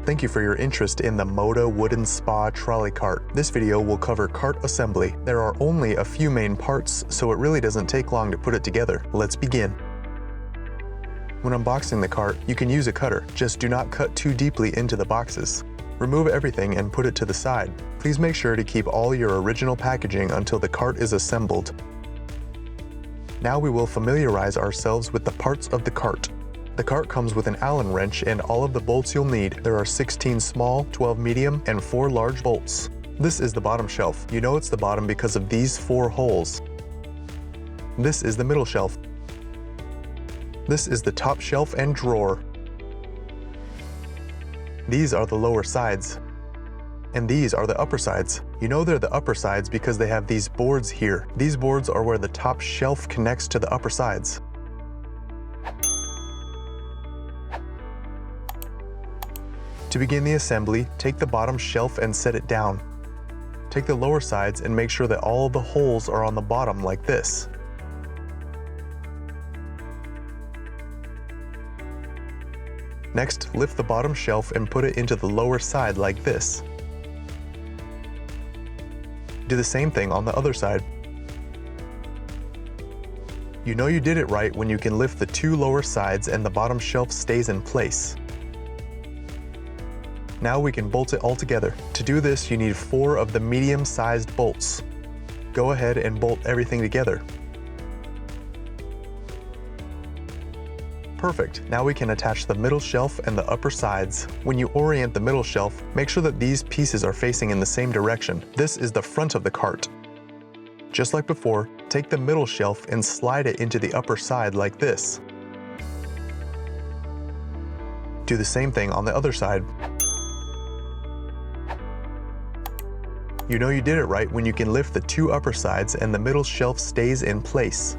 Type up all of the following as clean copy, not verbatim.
Thank you for your interest in the Moda wooden spa trolley cart. This video will cover cart assembly. There are only a few main parts, so it really doesn't take long to put it together. Let's begin. When unboxing the cart, you can use a cutter. Just do not cut too deeply into the boxes. Remove everything and put it to the side. Please make sure to keep all your original packaging until the cart is assembled. Now we will familiarize ourselves with the parts of the cart. The cart comes with an Allen wrench and all of the bolts you'll need. There are 16 small, 12 medium, and 4 large bolts. This is the bottom shelf. You know it's the bottom because of these 4 holes. This is the middle shelf. This is the top shelf and drawer. These are the lower sides. And these are the upper sides. You know they're the upper sides because they have these boards here. These boards are where the top shelf connects to the upper sides. To begin the assembly, take the bottom shelf and set it down. Take the lower sides and make sure that all of the holes are on the bottom like this. Next, lift the bottom shelf and put it into the lower side like this. Do the same thing on the other side. You know you did it right when you can lift the 2 lower sides and the bottom shelf stays in place. Now we can bolt it all together. To do this, you need 4 of the medium-sized bolts. Go ahead and bolt everything together. Perfect. Now we can attach the middle shelf and the upper sides. When you orient the middle shelf, make sure that these pieces are facing in the same direction. This is the front of the cart. Just like before, take the middle shelf and slide it into the upper side like this. Do the same thing on the other side. You know you did it right when you can lift the 2 upper sides and the middle shelf stays in place.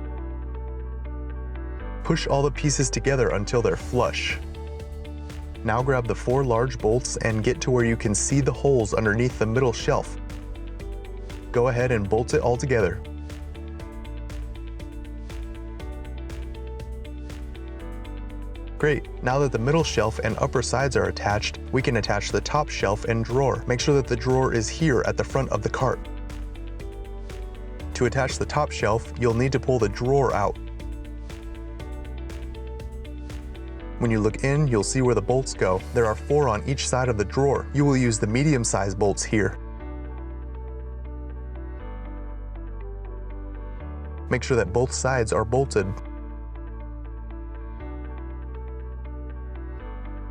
Push all the pieces together until they're flush. Now grab the 4 large bolts and get to where you can see the holes underneath the middle shelf. Go ahead and bolt it all together. Great, now that the middle shelf and upper sides are attached, we can attach the top shelf and drawer. Make sure that the drawer is here at the front of the cart. To attach the top shelf, you'll need to pull the drawer out. When you look in, you'll see where the bolts go. There are 4 on each side of the drawer. You will use the medium-sized bolts here. Make sure that both sides are bolted.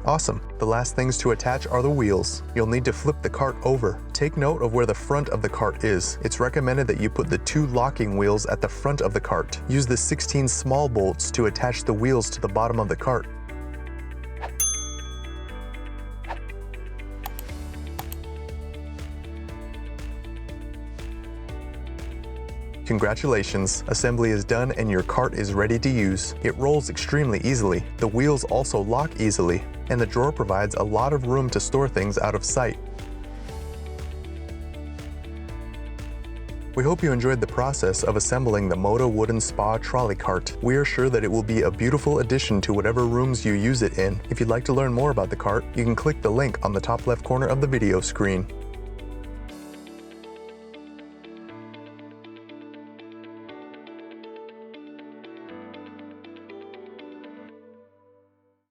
Awesome. The last things to attach are the wheels. You'll need to flip the cart over. Take note of where the front of the cart is. It's recommended that you put the 2 locking wheels at the front of the cart. Use the 16 small bolts to attach the wheels to the bottom of the cart. Congratulations, assembly is done and your cart is ready to use. It rolls extremely easily, the wheels also lock easily, and the drawer provides a lot of room to store things out of sight. We hope you enjoyed the process of assembling the Moda wooden spa trolley cart. We are sure that it will be a beautiful addition to whatever rooms you use it in. If you'd like to learn more about the cart, you can click the link on the top left corner of the video screen.